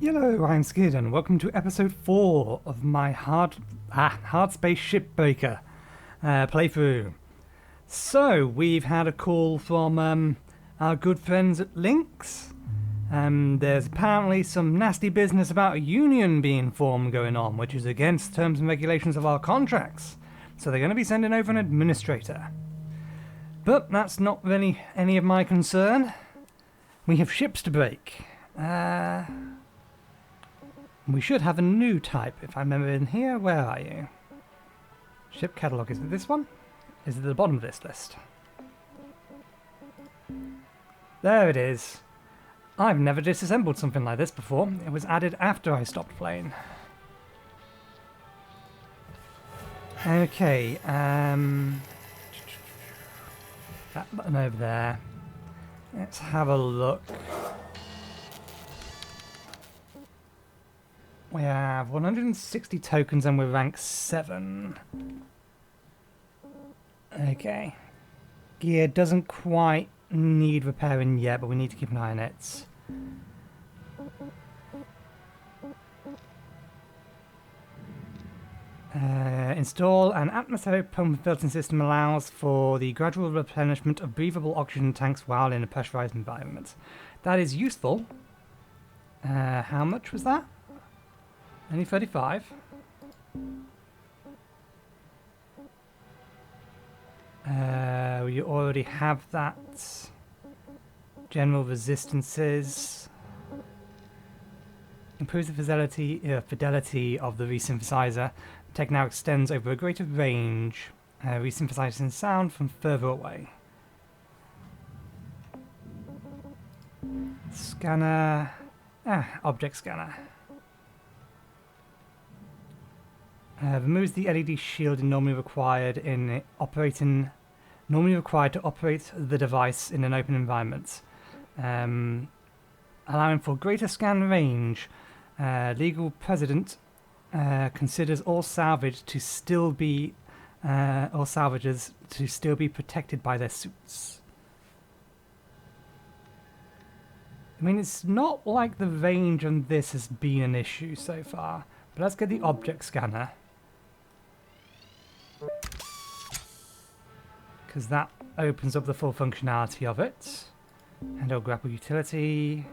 Hello, I'm Skid, and welcome to episode 4 of my Hardspace Shipbreaker playthrough. So, we've had a call from our good friends at Lynx. There's apparently some nasty business about a union being formed going on, which is against terms and regulations of our contracts. So they're going to be sending over an administrator. But that's not really any of my concern. We have ships to break. We should have a new type, if I remember in here. Where are you? Ship catalogue, is it this one? Is it at the bottom of this list? There it is. I've never disassembled something like this before. It was added after I stopped playing. Okay, that button over there. Let's have a look. We have 160 tokens and we're rank 7. Okay. Gear doesn't quite need repairing yet, but we need to keep an eye on it. Install an atmospheric pump filtering system allows for the gradual replenishment of breathable oxygen tanks while in a pressurized environment. That is useful. How much was that? Only 35. We already have that. General resistances. Improves the fidelity of the resynthesizer. Tech now extends over a greater range, resynthesizing sound from further away. Scanner. Object scanner. Removes the LED shielding normally required to operate the device in an open environment, allowing for greater scan range. Legal precedent considers all salvagers to still be protected by their suits. I mean, it's not like the range on this has been an issue so far, but let's get the object scanner. Because that opens up the full functionality of it. Handle grapple utility.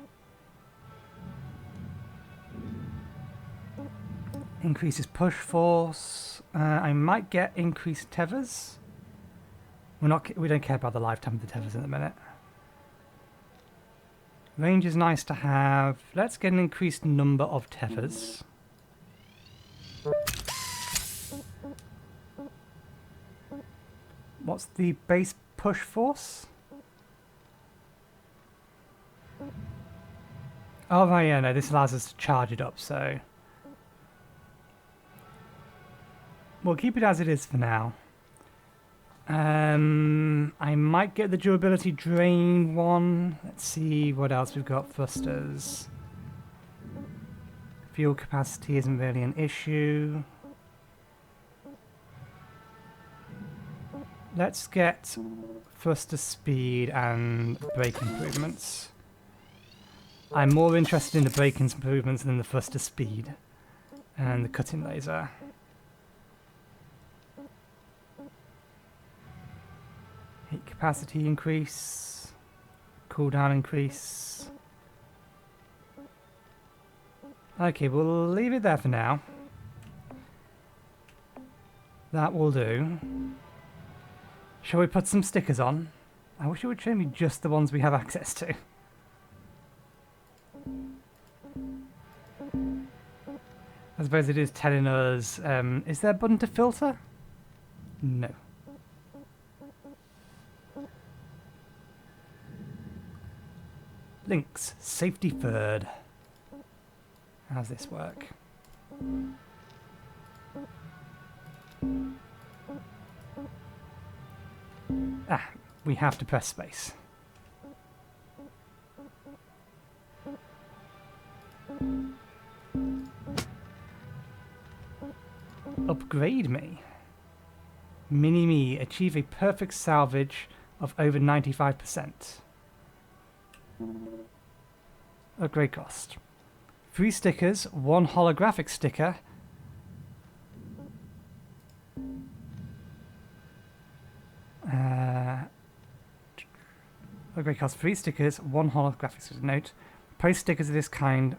Increases push force. I might get increased tethers. We don't care about the lifetime of the tethers in a minute. Range is nice to have. Let's get an increased number of tethers. What's the base push force? Oh, right, yeah, no, this allows us to charge it up, so... We'll keep it as it is for now. I might get the durability drain one. Let's see what else we've got. Thrusters. Fuel capacity isn't really an issue. Let's get thruster speed and brake improvements. I'm more interested in the brake improvements than the thruster speed and the cutting laser. Heat capacity increase, cooldown increase. Okay, we'll leave it there for now. That will do. Shall we put some stickers on? I wish it would show me just the ones we have access to. I suppose it is telling us, is there a button to filter? No. Links, safety third. How's this work? We have to press space. Upgrade me. Mini-me, achieve a perfect salvage of over 95%. Upgrade cost. 3 stickers, 1 holographic sticker. Upgrade costs 3 stickers, 1 holographic sticker. Note, post stickers of this kind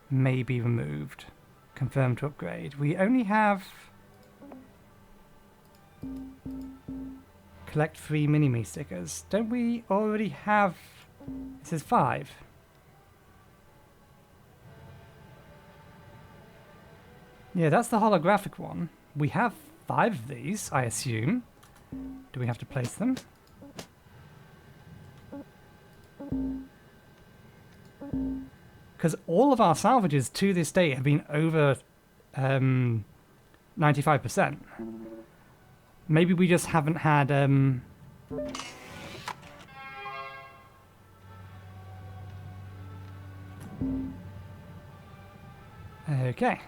may be removed. Confirm to upgrade. We only have... Collect 3 mini-me stickers. Don't we already have... This is 5. Yeah, that's the holographic one. We have 5 of these, I assume. Do we have to place them? Because all of our salvages to this day have been over 95%. Maybe we just haven't had... Okay.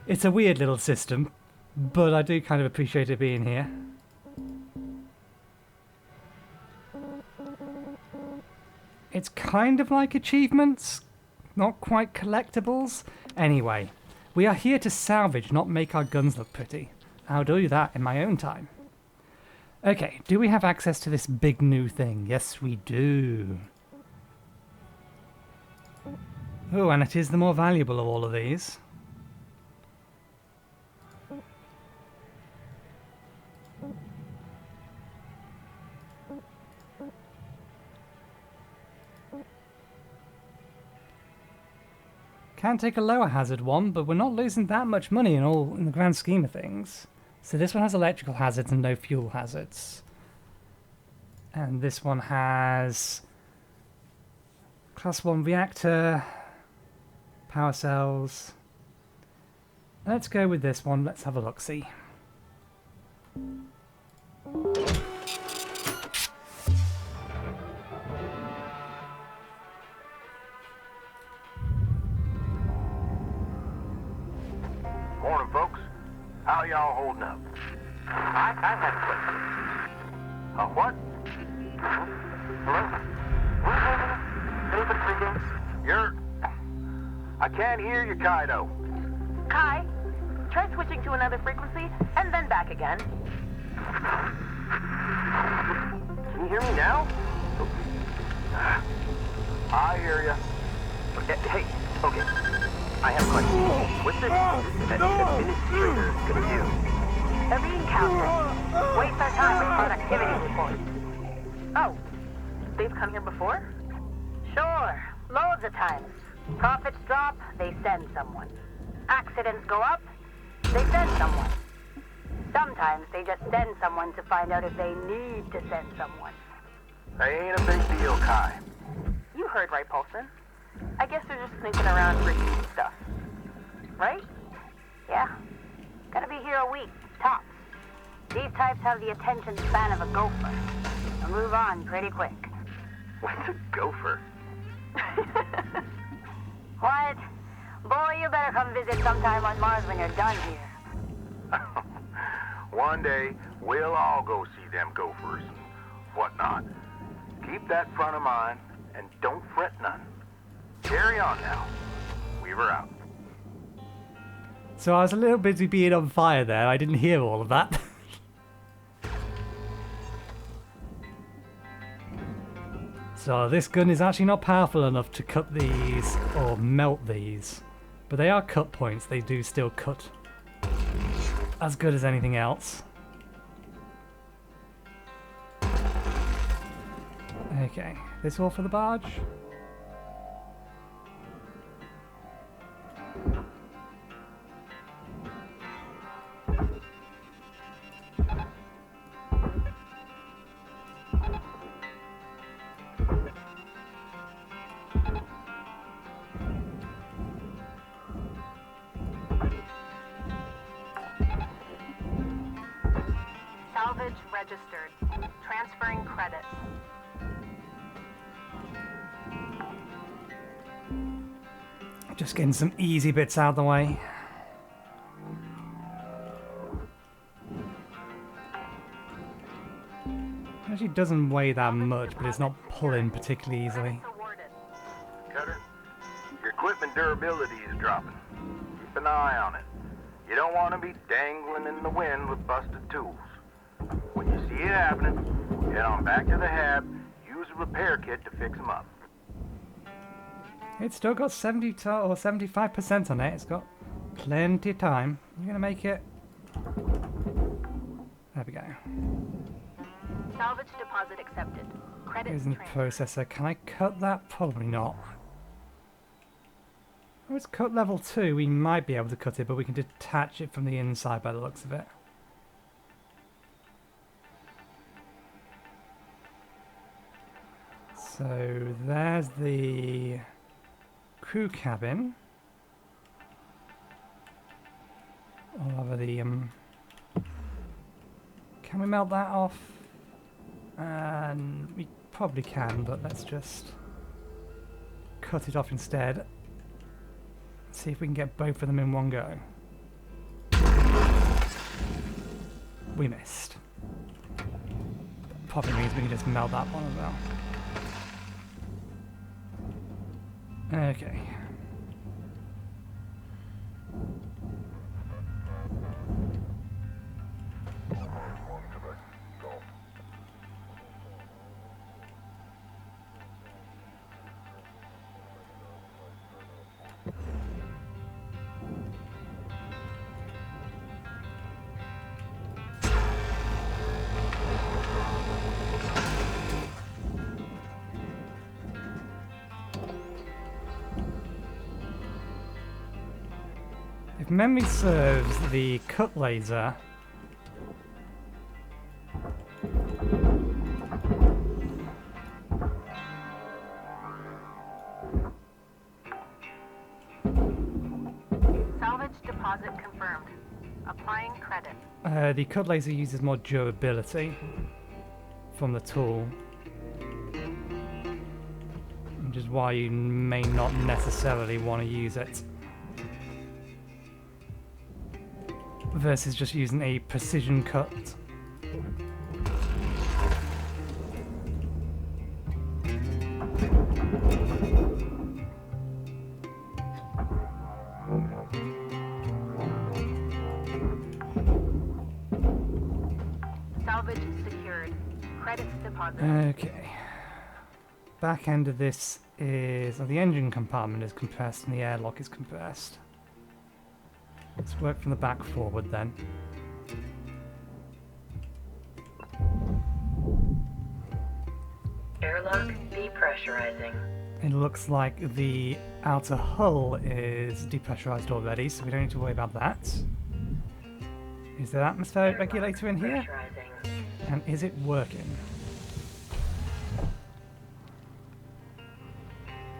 It's a weird little system, but I do kind of appreciate it being here. It's kind of like achievements, not quite collectibles. Anyway, we are here to salvage, not make our guns look pretty. I'll do that in my own time. Okay, do we have access to this big new thing? Yes, we do. Oh, and it is the more valuable of all of these. Can take a lower hazard one, but we're not losing that much money in the grand scheme of things. So this one has electrical hazards and no fuel hazards. And this one has class 1 reactor, power cells. Let's go with this one. Let's have a look-see. Morning, folks. How y'all holding up? I had a question. What? Hello? I can't hear you, Kaido. Kai, try switching to another frequency and then back again. Can you hear me now? I hear you. Hey, okay. I have a question. What's this administrator gonna do? Every encounter, waste our time with productivity reports. Oh, they've come here before? Sure, loads of times. Profits drop, they send someone. Accidents go up, they send someone. Sometimes they just send someone to find out if they need to send someone. They ain't a big deal, Kai. You heard right, Paulson. I guess they're just sneaking around bringing you stuff. Right? Yeah. Gotta be here a week, tops. These types have the attention span of a gopher. They'll move on pretty quick. What's a gopher? What? Boy, you better come visit sometime on Mars when you're done here. One day, we'll all go see them gophers and whatnot. Keep that front of mind, and don't fret none. Carry on now. Weaver out. So I was a little busy being on fire there. I didn't hear all of that. So this gun is actually not powerful enough to cut these or melt these. But they are cut points. They do still cut as good as anything else. Okay, this all for the barge? Salvage registered. Transferring credits. Just getting some easy bits out of the way. Actually doesn't weigh that much, but it's not pulling particularly easily. Cutter, your equipment durability is dropping. Keep an eye on it. You don't want to be dangling in the wind with busted tools. When you see it happening, head on back to the hab, use a repair kit to fix them up. It's still got 70 or 75% on it. It's got plenty of time. You're gonna make it. There we go. Salvage deposit accepted. Credits Isn't transferred. processor. Can I cut that? Probably not. Oh, it's cut level 2. We might be able to cut it, but we can detach it from the inside by the looks of it. So there's the crew cabin. Or rather the can we melt that off? And we probably can, but let's just cut it off instead. See if we can get both of them in one go. We missed. Probably means we can just melt that one as well. Okay. If memory serves, the cut laser Salvage deposit confirmed. Applying credit. the cut laser uses more durability from the tool, which is why you may not necessarily want to use it versus just using a precision cut. Salvage secured. Credits deposited. Okay. Back end of this is, the engine compartment is compressed and the airlock is compressed. Let's work from the back forward then. Airlock depressurizing. It looks like the outer hull is depressurized already, so we don't need to worry about that. Is there atmospheric regulator in here? Pressurizing. And is it working?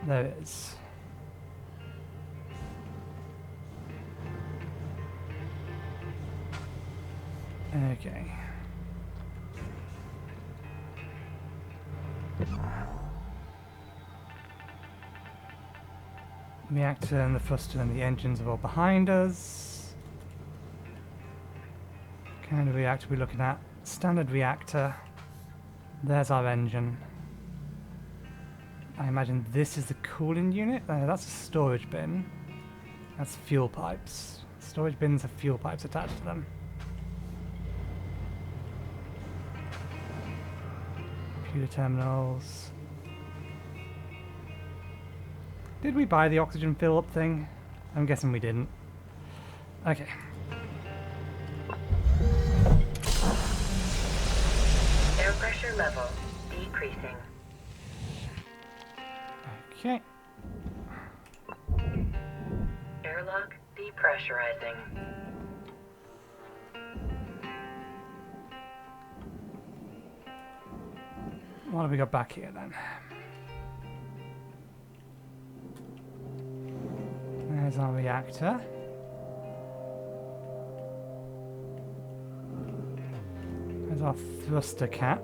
There it is. Okay. Reactor and the thruster and the engines are all behind us. Kind of reactor we're looking at. Standard reactor. There's our engine. I imagine this is the cooling unit. That's a storage bin. That's fuel pipes. Storage bins have fuel pipes attached to them. Computer terminals. Did we buy the oxygen fill up thing? I'm guessing we didn't. Okay. Air pressure level decreasing. Okay. Airlock depressurizing. What have we got back here then? There's our reactor. There's our thruster cap.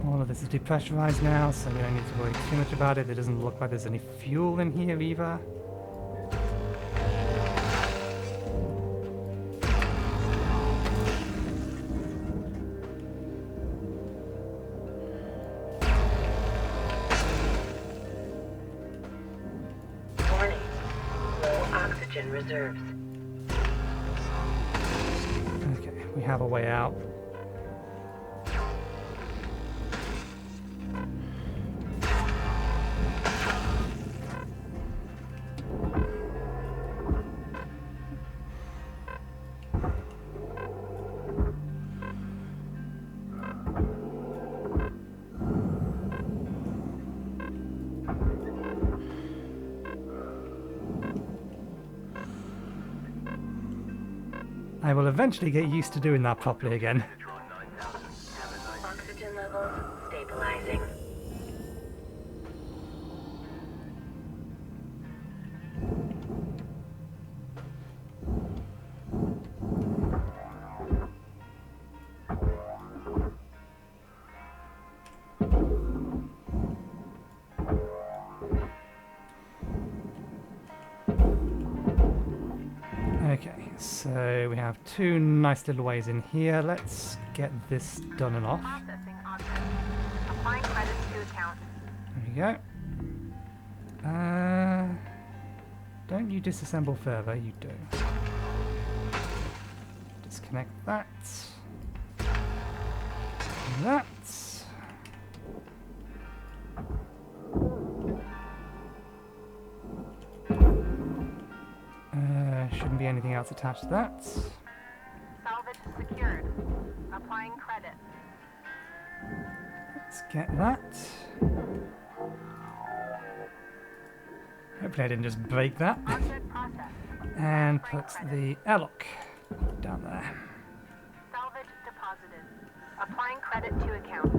All of this is depressurized now, so we don't need to worry too much about it. It doesn't look like there's any fuel in here either. Warning. Low oxygen reserves. Okay, we have a way out. I will eventually get used to doing that properly again. Oxygen levels stabilizing. Okay, so we have two nice little ways in here. Let's get this done and off. Processing object. Applying credits to account. There we go. Don't you disassemble further? You do. Disconnect that. That. Shouldn't be anything else attached to that. Salvage secured. Applying credit. Let's get that. Hopefully I didn't just break that. Object processed. And put the airlock down there. Salvage deposited. Applying credit to account.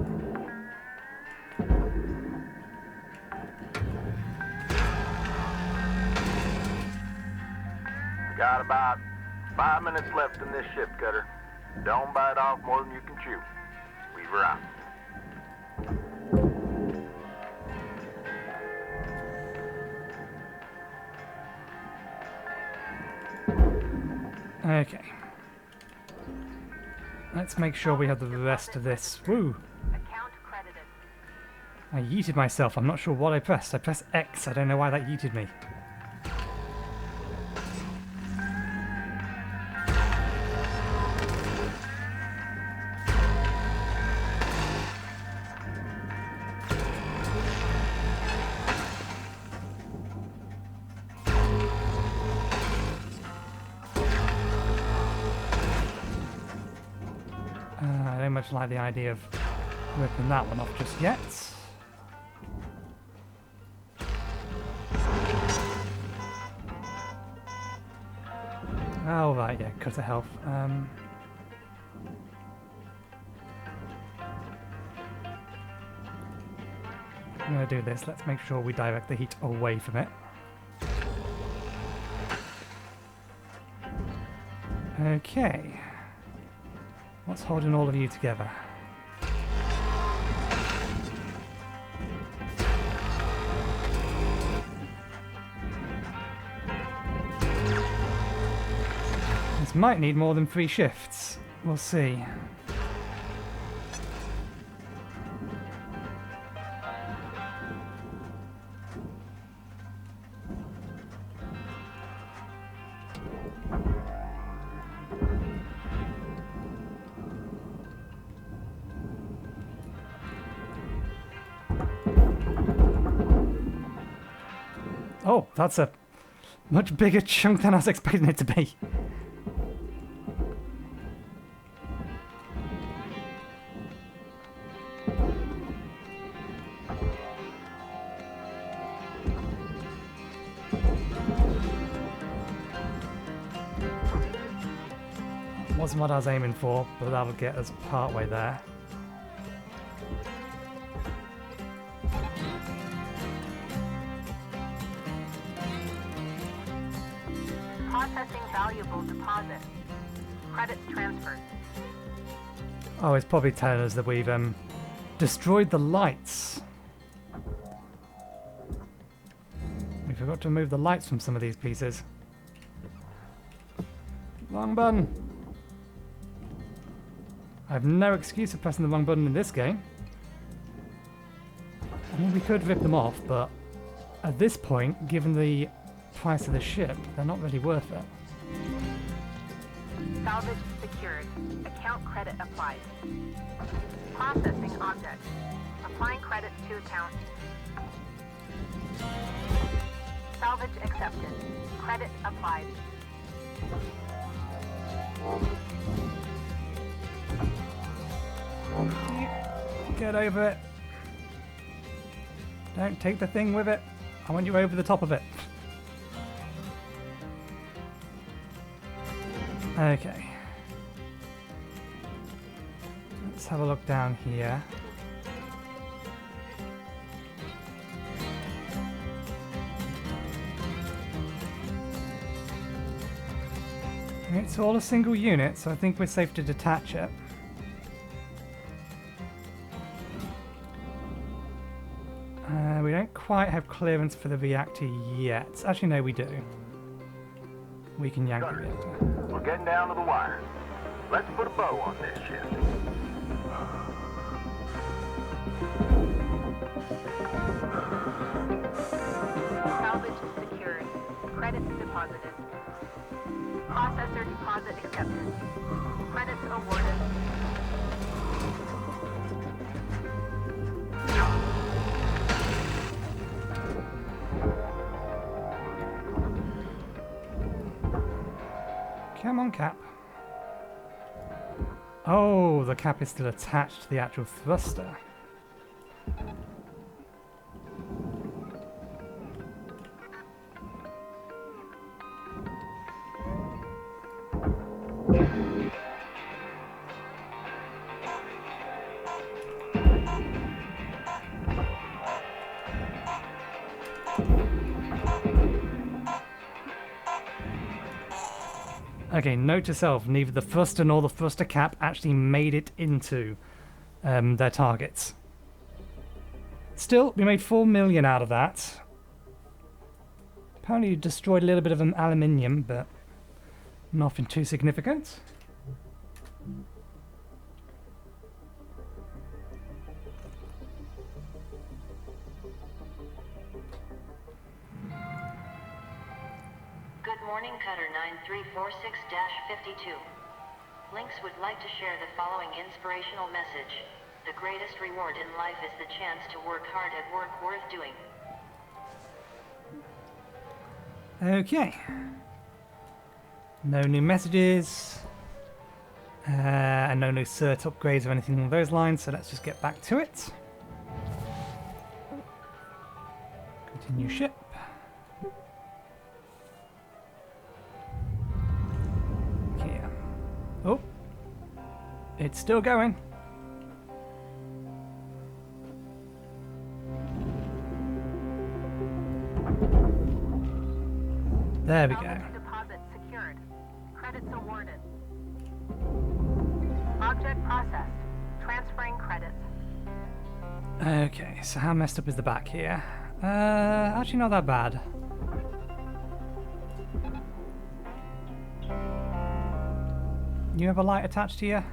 Got about 5 minutes left in this ship, Cutter. Don't bite off more than you can chew. Weaver out. Okay. Let's make sure we have the rest of this. Woo! Account credited. I yeeted myself. I'm not sure what I pressed. I pressed X. I don't know why that yeeted me. I don't much like the idea of ripping that one off just yet. Oh right, yeah, cutter health. I'm gonna do this. Let's make sure we direct the heat away from it. Okay. What's holding all of you together? This might need more than 3 shifts. We'll see. Oh, that's a much bigger chunk than I was expecting it to be. Wasn't what I was aiming for, but that'll get us part way there. Processing valuable deposit. Credits transferred. Oh, it's probably telling us that we've destroyed the lights. We forgot to remove the lights from some of these pieces. Wrong button. I have no excuse for pressing the wrong button in this game. I mean, we could rip them off, but at this point, given the price of the ship, they're not really worth it. Salvage secured. Account credit applied. Processing object. Applying credits to account. Salvage accepted. Credit applied. Get over it. Don't take the thing with it. I want you over the top of it. Okay. Let's have a look down here. It's all a single unit, so I think we're safe to detach it. We don't quite have clearance for the reactor yet. Actually, no, we do. We can yank the reactor. We're getting down to the wire. Let's put a bow on this ship. Salvage secured. Credits deposited. Processor deposit accepted. Credits awarded. Come on, Cap. Oh, the cap is still attached to the actual thruster. Okay, note to self, neither the thruster nor the thruster cap actually made it into their targets. Still, we made 4 million out of that. Apparently you destroyed a little bit of an aluminium, but nothing too significant. Good morning, Cutter 9346-52. Lynx would like to share the following inspirational message. The greatest reward in life is the chance to work hard at work worth doing. Okay. No new messages. And no new cert upgrades or anything along those lines, so let's just get back to it. Continue ship. Here. Oh. It's still going. There we go. Deposit secured. Credits awarded. Object processed. Transferring credits. Okay, so how messed up is the back here? Actually not that bad. You have a light attached to you?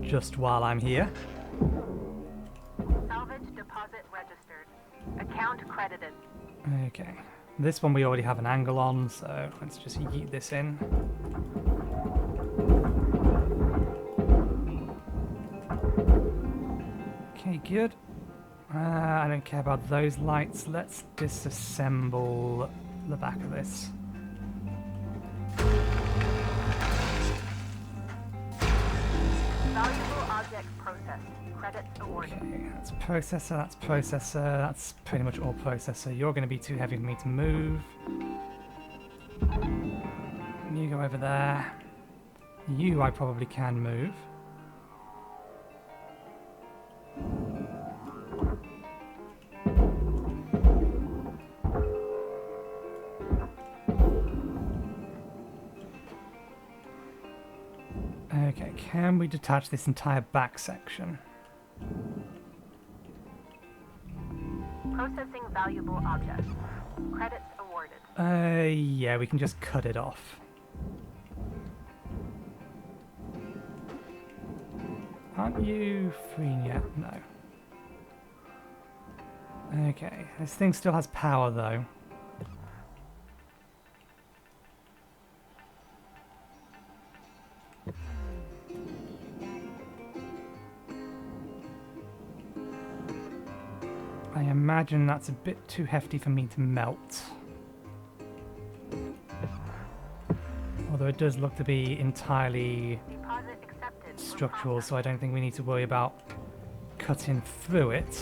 Just while I'm here. Salvage deposit registered. Account credited. Okay. This one we already have an angle on, so let's just yeet this in. Okay, good. I don't care about those lights. Let's disassemble the back of this. Valuable object processed. Credits awarded. Okay, that's processor, that's processor, that's pretty much all processor. You're going to be too heavy for me to move. You go over there. You I probably can move. Okay, can we detach this entire back section? Processing valuable objects. Credits awarded. Yeah, we can just cut it off. Aren't you free yet? No. Okay, this thing still has power though. I imagine that's a bit too hefty for me to melt. Although it does look to be entirely Deposit accepted. structural, so I don't think we need to worry about cutting through it.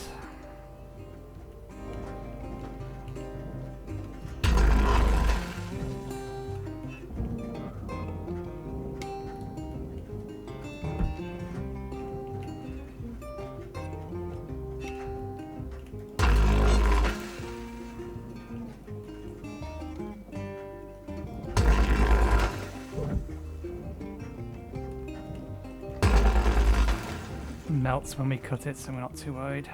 Melts when we cut it, so we're not too worried.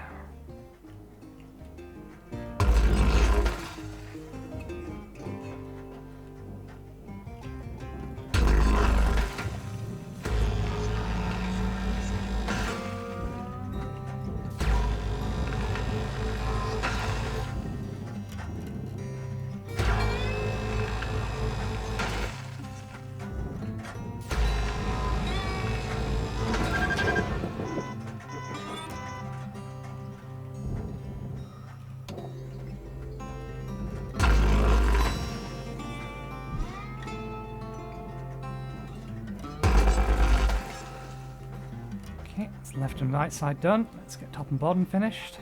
That's left and right side done. Let's get top and bottom finished.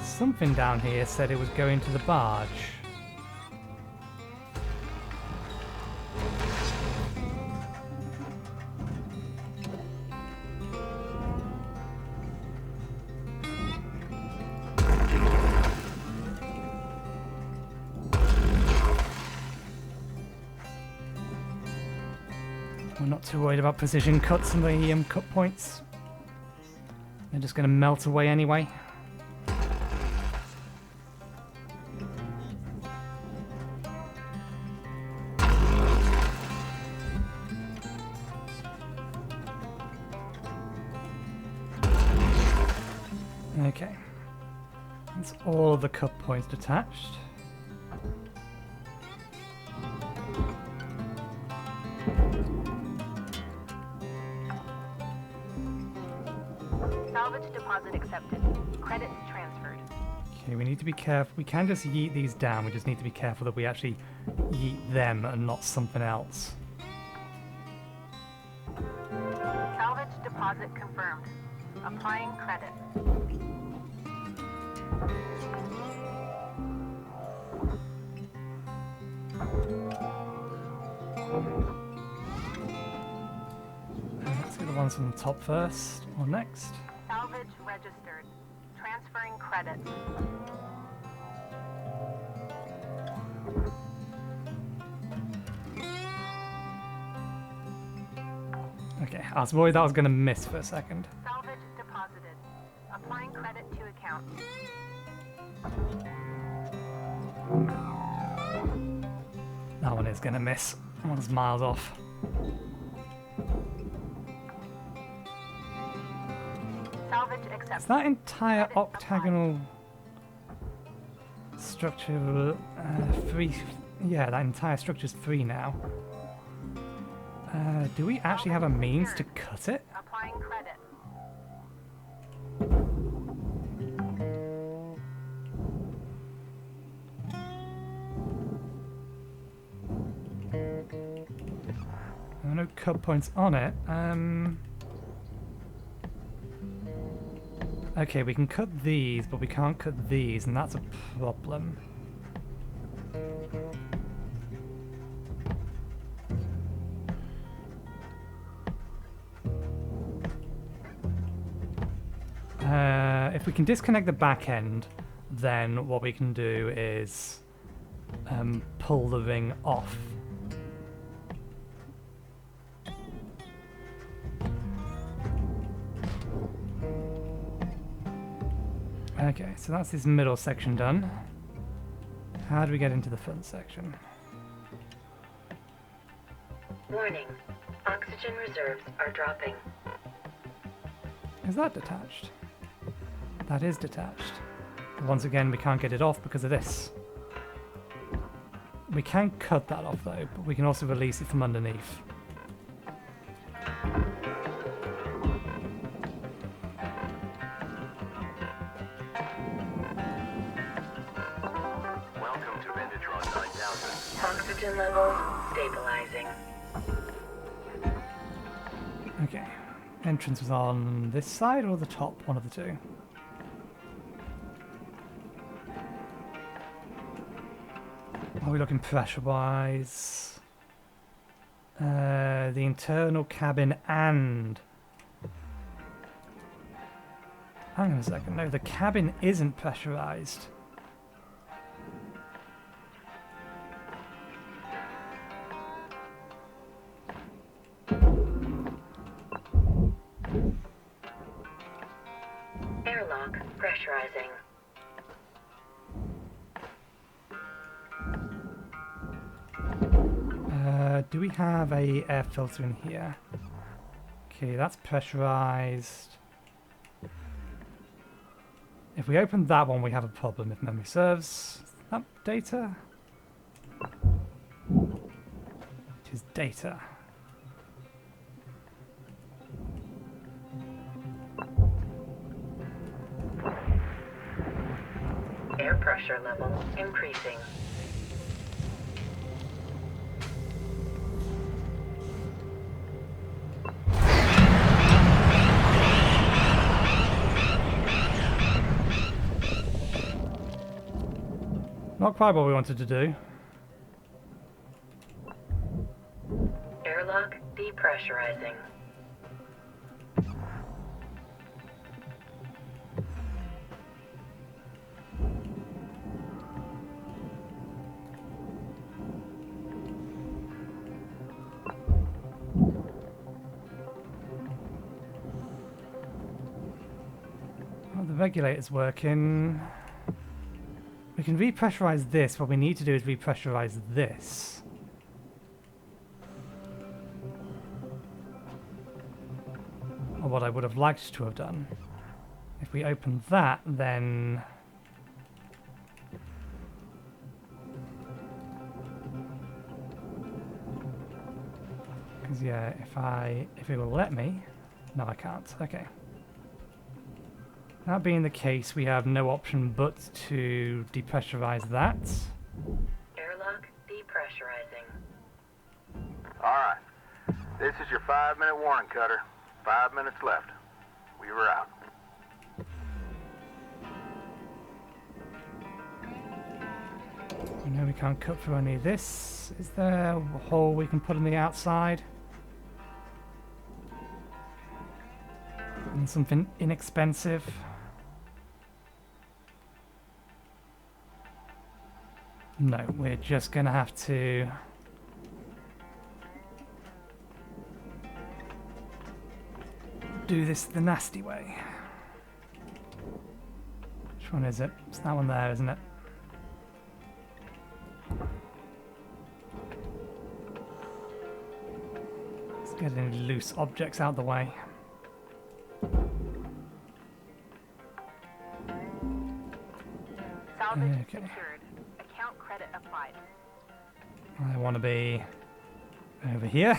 Something down here said it was going to the barge. We're not too worried about precision cuts and the cut points. They're just going to melt away anyway. Okay. That's all of the cut points detached. Salvage deposit accepted. Credits transferred. Okay, we need to be careful. We can just yeet these down. We just need to be careful that we actually yeet them and not something else. Salvage deposit confirmed. Applying credit. Let's get the ones on the top first, or next. Salvage registered. Transferring credits. Okay, I was worried that was going to miss for a second. Salvage deposited. Applying credit to account. That one is going to miss. That one's miles off. Salvage accepted. Is that entire octagonal structure free? Yeah, that entire structure's free now. Do we actually have a means to cut it? Applying credit. There are no cut points on it. Okay, we can cut these, but we can't cut these, and that's a problem. If we can disconnect the back end, then what we can do is pull the ring off. Okay, so that's this middle section done. How do we get into the front section? Warning. Oxygen reserves are dropping. Is that detached? That is detached. But once again, we can't get it off because of this. We can cut that off though, but we can also release it from underneath. Welcome to Vendatron 9000. Oxygen levels stabilizing. Okay. Entrance was on this side or the top? One of the two. Are we looking pressure-wise? The internal cabin and... Hang on a second. No, the cabin isn't pressurized. Airlock pressurizing. Do we have a air filter in here? Okay, that's pressurized. If we open that one, we have a problem, if memory serves. Is that data? It is data. Air pressure level increasing. Not quite what we wanted to do. Airlock depressurizing. Well, the regulator's working. We can repressurize this. What we need to do is repressurize this. Or what I would have liked to have done. If we open that, then... Because yeah, if it will let me... No, I can't. Okay. That being the case, we have no option but to depressurize that. Airlock depressurizing. Alright. This is your 5-minute warning, Cutter. 5 minutes left. We were out. We know we can't cut through any of this. Is there a hole we can put on the outside? And something inexpensive. No, we're just gonna have to do this the nasty way. Which one is it? It's that one there, isn't it? Let's get any loose objects out the way. Salvage Okay. secured. Account credit applied. I want to be over here.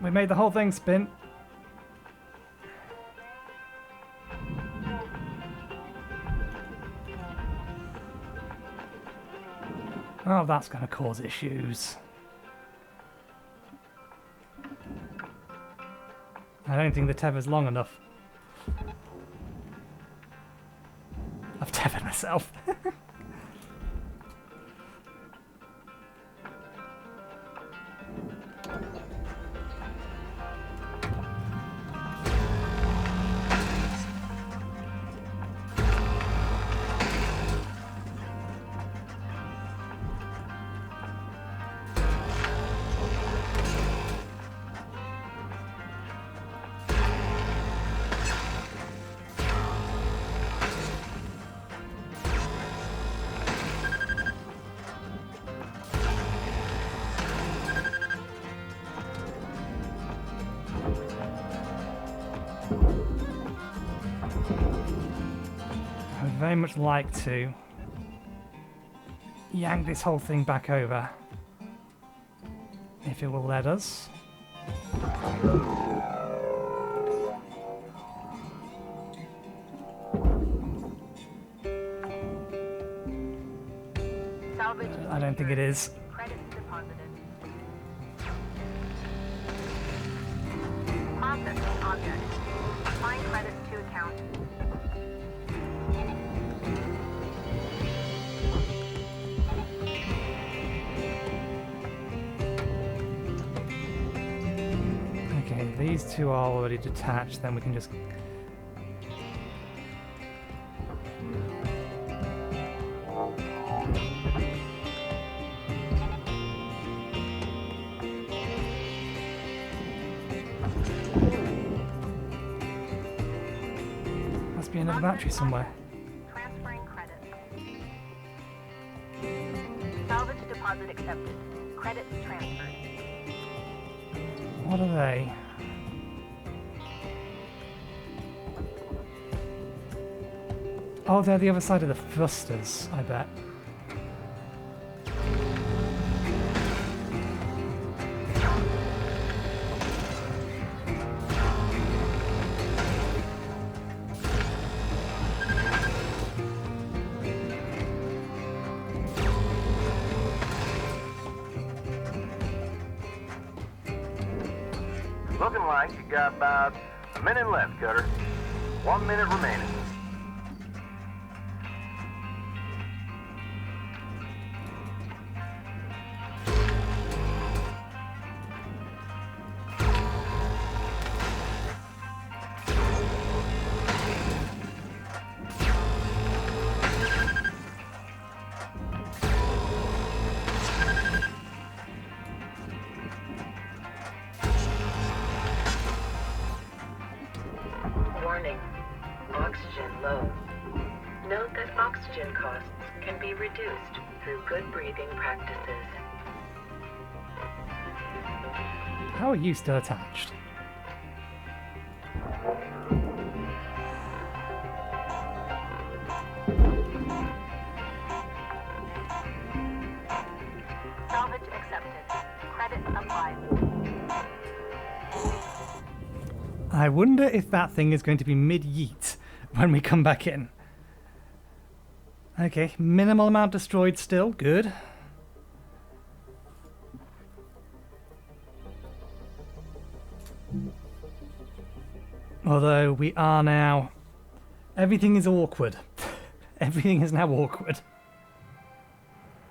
We made the whole thing spin. Oh, that's going to cause issues. I don't think the tether's long enough. I've tethered myself. I would very much like to yank this whole thing back over, if it will let us. Salvage. I don't think it is. Credits deposited. Processing object. Applying credits to account. Okay, these two are already detached, then we can just... Must be another battery somewhere. Transferring credits. Salvage deposit accepted. Credits transferred. What are they? Oh, they're the other side of the thrusters, I bet. Looking like you got about a minute left, Cutter. 1 minute remaining. Warning. Oxygen low. Note that oxygen costs can be reduced through good breathing practices. How are you still attached? Salvage accepted. Credits applied. I wonder if that thing is going to be mid-yeet when we come back in. Okay, minimal amount destroyed still, good. Although we are now... Everything is awkward. Everything is now awkward.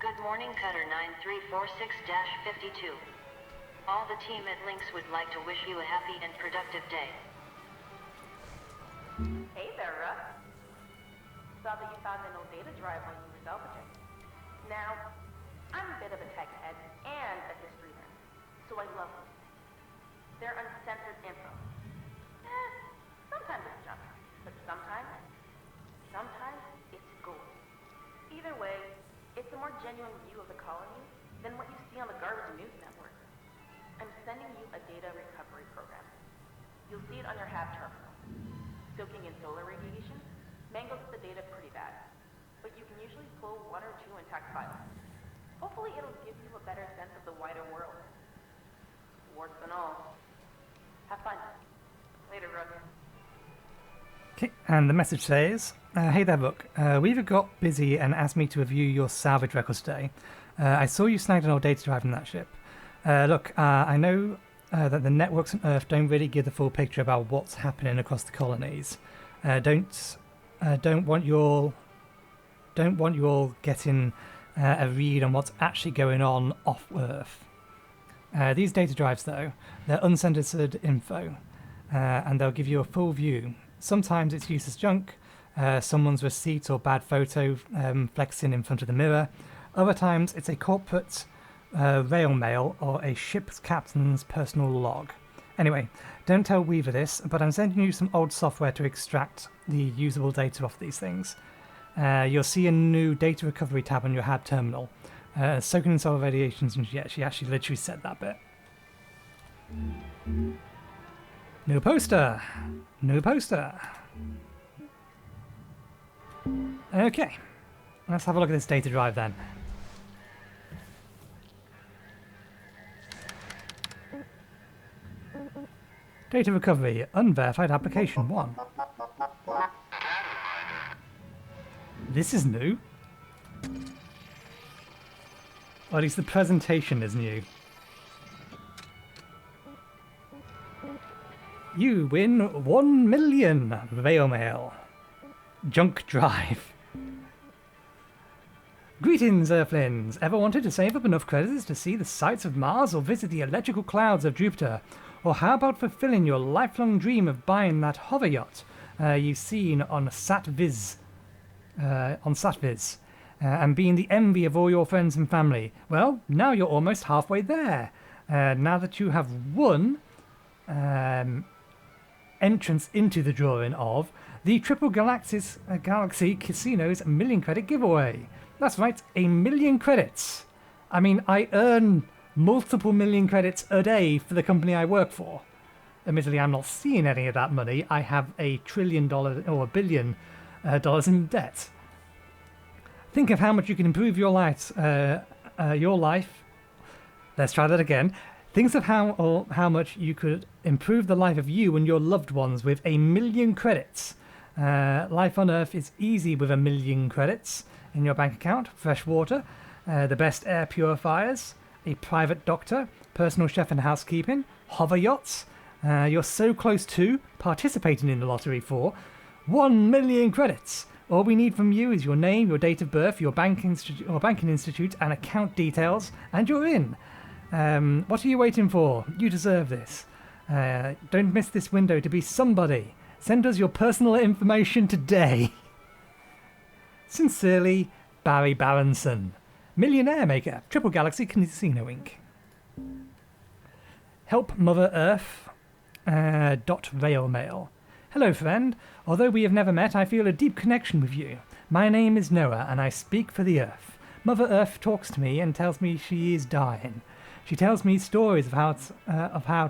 Good morning, Cutter 9346-52. All the team at Lynx would like to wish you a happy and productive day. Hey there, Russ. Saw that you found an old data drive when you were salvaging. Now, I'm a bit of a tech head and a history nerd, so I love them. They're uncensored info. Sometimes it's junk, but sometimes it's gold. Either way, it's a more genuine view of the colony than what you see on the garbage news network. I'm sending you a data recovery program. You'll see it on your HAB terminal. Soaking in solar radiation mangles the data pretty bad, but you can usually pull one or two intact files. Hopefully it'll give you a better sense of the wider world. Warts and all. Have fun. Later, Rook. Okay, and the message says, hey there, Rook. Weaver got busy and asked me to review your salvage records today. I saw you snagged an old data drive from that ship. Look, I know that the networks on Earth don't really give the full picture about what's happening across the colonies. Don't want you all getting a read on what's actually going on off Earth. These data drives, though, they're uncensored info, and they'll give you a full view. Sometimes it's useless junk, someone's receipt or bad photo flexing in front of the mirror. Other times it's a corporate rail mail or a ship's captain's personal log. Anyway, don't tell Weaver this, but I'm sending you some old software to extract the usable data off these things. You'll see a new data recovery tab on your HAB terminal. Soaking in solar radiations, and yeah, she actually literally said that bit. New poster! New poster! Okay, let's have a look at this data drive then. Data recovery, unverified application 1. This is new. Or at least the presentation is new. You win 1 million Veil Mail. Junk Drive. Greetings, Earthlings. Ever wanted to save up enough credits to see the sights of Mars or visit the electrical clouds of Jupiter? Or how about fulfilling your lifelong dream of buying that hover yacht you've seen on SatViz? And being the envy of all your friends and family. Well, now you're almost halfway there. Now that you have won entrance into the drawing of the Triple Galaxy Casino's million credit giveaway. That's right, 1 million credits. I mean, I earn multiple million credits a day for the company I work for. Admittedly, I'm not seeing any of that money. I have $1 trillion or $1 billion in debt. Think of how much you can improve your life. Let's try that again. Think of how much you could improve the life of you and your loved ones with 1 million credits. Life on Earth is easy with 1 million credits in your bank account. Fresh water, the best air purifiers, a private doctor, personal chef and housekeeping, hover yachts. You're so close to participating in the lottery for 1 million credits. All we need from you is your name, your date of birth, your banking institute, and account details, and you're in. What are you waiting for? You deserve this. Don't miss this window to be somebody. Send us your personal information today. Sincerely, Barry Baronson, Millionaire Maker, Triple Galaxy Casino Inc. Help Mother Earth. Veil Mail. Hello, friend. Although we have never met, I feel a deep connection with you. My name is Noah, and I speak for the Earth. Mother Earth talks to me and tells me she is dying. She tells me stories of how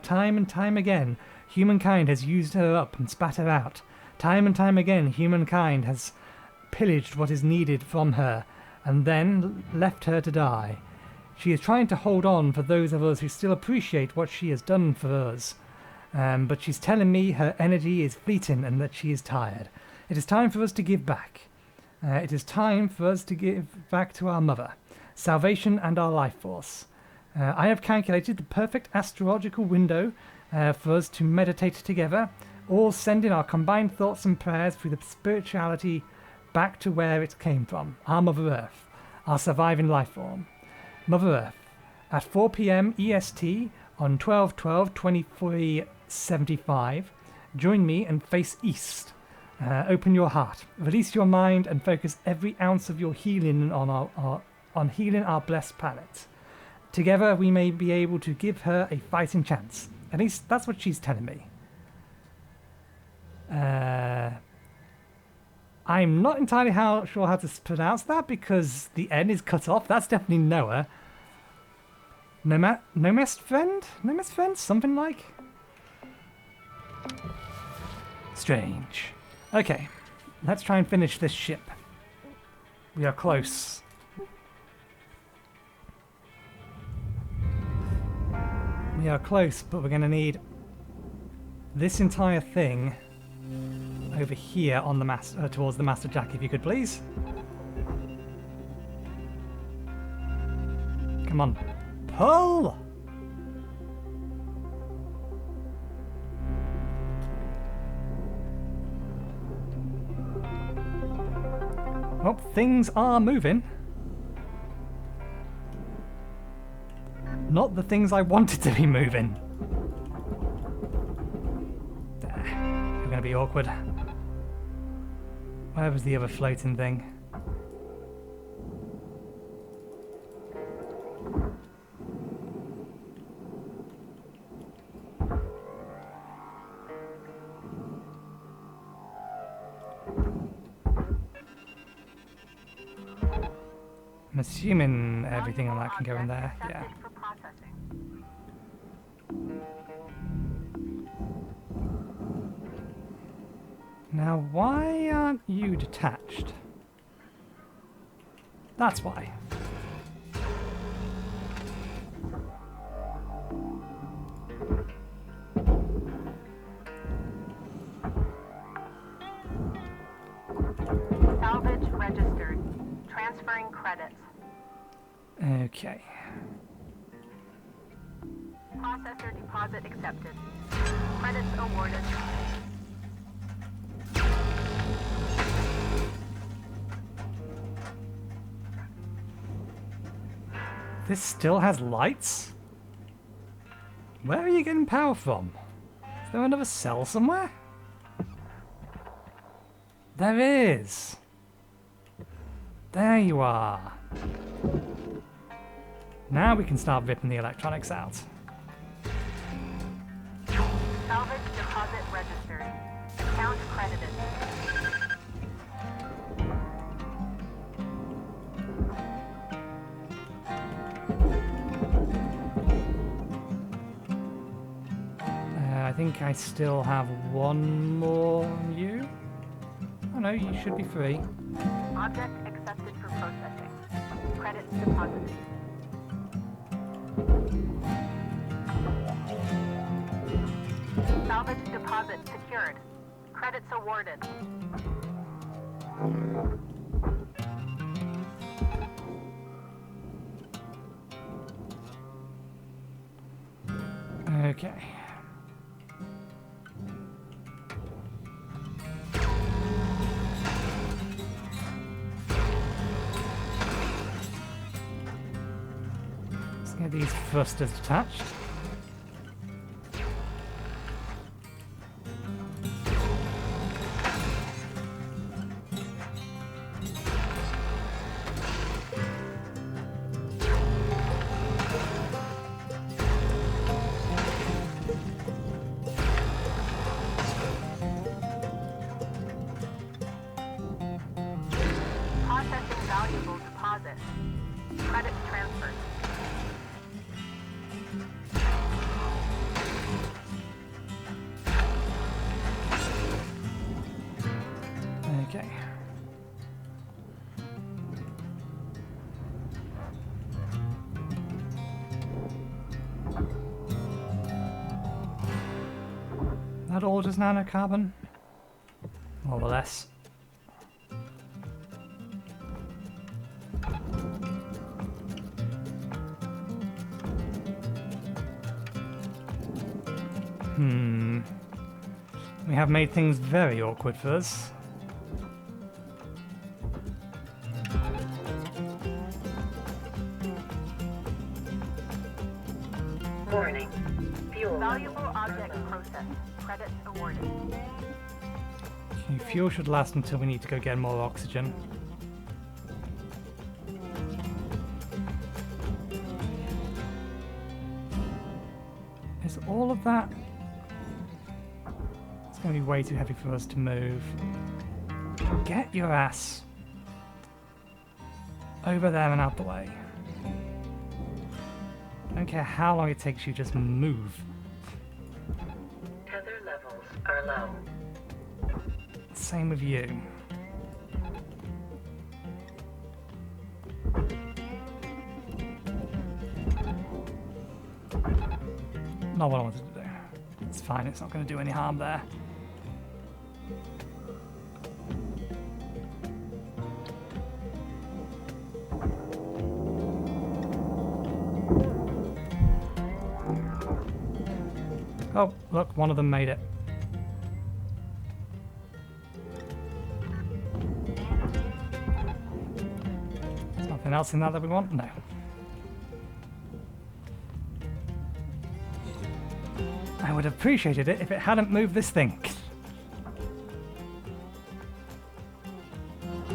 time and time again humankind has used her up and spat her out. Time and time again humankind has pillaged what is needed from her and then left her to die. She is trying to hold on for those of us who still appreciate what she has done for us. But she's telling me her energy is fleeting and that she is tired. It is time for us to give back. It is time for us to give back to our mother, salvation and our life force. I have calculated the perfect astrological window for us to meditate together, all sending our combined thoughts and prayers through the spirituality back to where it came from, our Mother Earth, our surviving life form. Mother Earth, at 4 p.m. EST on 12/12/2375, join me and face east. Open your heart, release your mind, and focus every ounce of your healing on healing our blessed planet. Together we may be able to give her a fighting chance. At least that's what she's telling me. I'm not entirely sure how to pronounce that because the N is cut off. That's definitely Noah. Nomest friend? Nomest friend? Something like? Strange. Okay, let's try and finish this ship. We are close. We are close, but we're going to need this entire thing over here on the towards the master jack, if you could please. Come on, pull! Well, things are moving. Not the things I wanted to be moving. There. We're going to be awkward. Where was the other floating thing? I'm assuming everything on that can go in there, yeah. Now, why aren't you detached? That's why. Salvage registered. Transferring credits. Okay. Processor deposit accepted. Credits awarded. This still has lights? Where are you getting power from? Is there another cell somewhere? There is! There you are! Now we can start ripping the electronics out. Salvage deposit registered. Account credited. I think I still have one more on you. Oh no, you should be free. Object accepted for processing. Credits deposited. Salvage deposit secured. Credits awarded. Okay. Let's get these thrusters detached. Processing valuable deposit. Credits transferred. Okay. That all just nanocarbon? More or less. We have made things very awkward for us. Warning. Fuel Valuable object processed. Credits awarded. Okay, fuel should last until we need to go get more oxygen. Is all of that? It's going to be way too heavy for us to move. Get your ass over there and out the way. I don't care how long it takes you, just move. tether levels are low. Same with you. Not what I wanted to do. It's fine, it's not going to do any harm there. Oh, look, one of them made it. There's nothing else in that we want? No. I would have appreciated it if it hadn't moved this thing.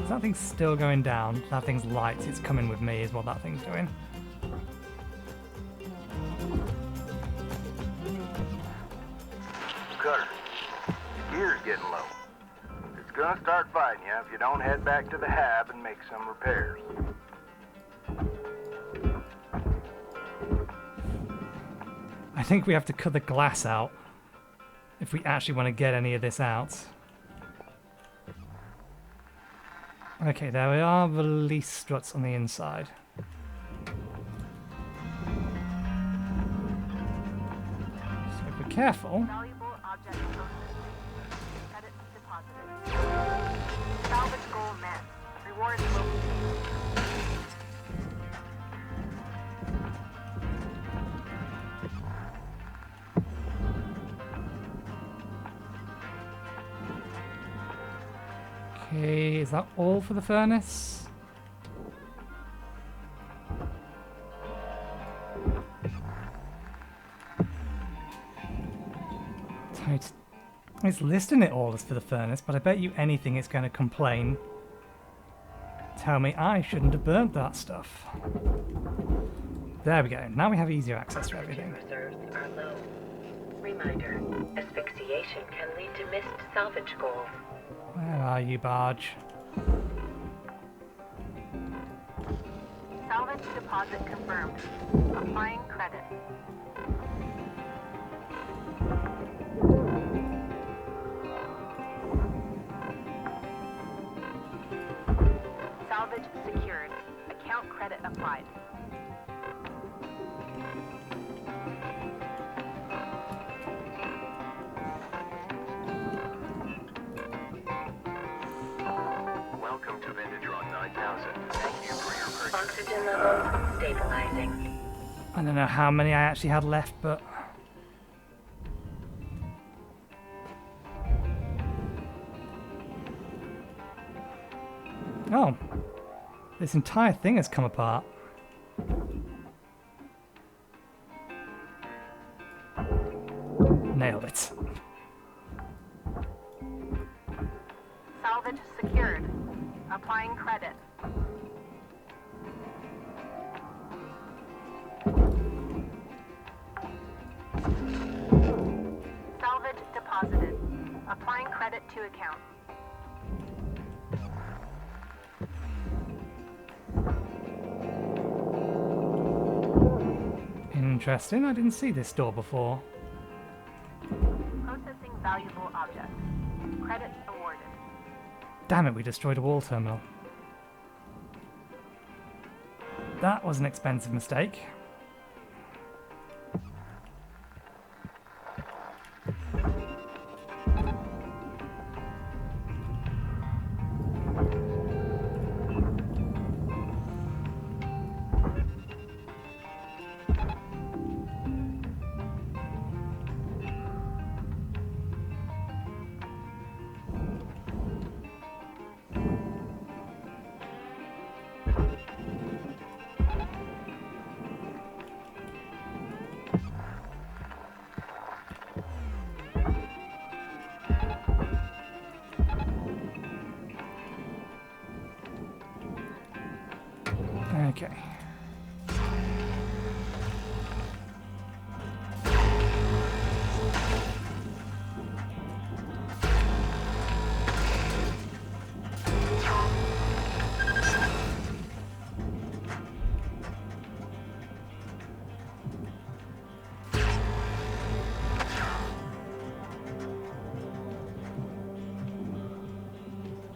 That thing's still going down. That thing's light. It's coming with me is what that thing's doing. Cutter, your gear's getting low. It's gonna start fighting you if you don't head back to the hab and make some repairs. I think we have to cut the glass out if we actually want to get any of this out. Okay, there are release struts on the inside. So be careful. Valuable object processed. Credit deposited. Salvage goal met. Reward will be paid. Okay, is that all for the furnace? It's listing it all as for the furnace, but I bet you anything it's going to complain. Tell me I shouldn't have burnt that stuff. There we go. Now we have easier access to everything. Reserves are low. Reminder, asphyxiation can lead to missed salvage goals. Where are you, barge? Salvage deposit confirmed. Applying credit. Salvage secured. Account credit applied. Welcome to Vintage Run 9000. Thank you for your purchase. Oxygen levels stabilizing. I don't know how many I actually had left, but... Oh. This entire thing has come apart. Nailed it. Salvage secured. Applying credit. Salvage deposited. Applying credit to account. Interesting, I didn't see this door before. Processing valuable object. Credit awarded. Damn it, we destroyed a wall terminal. That was an expensive mistake. Okay.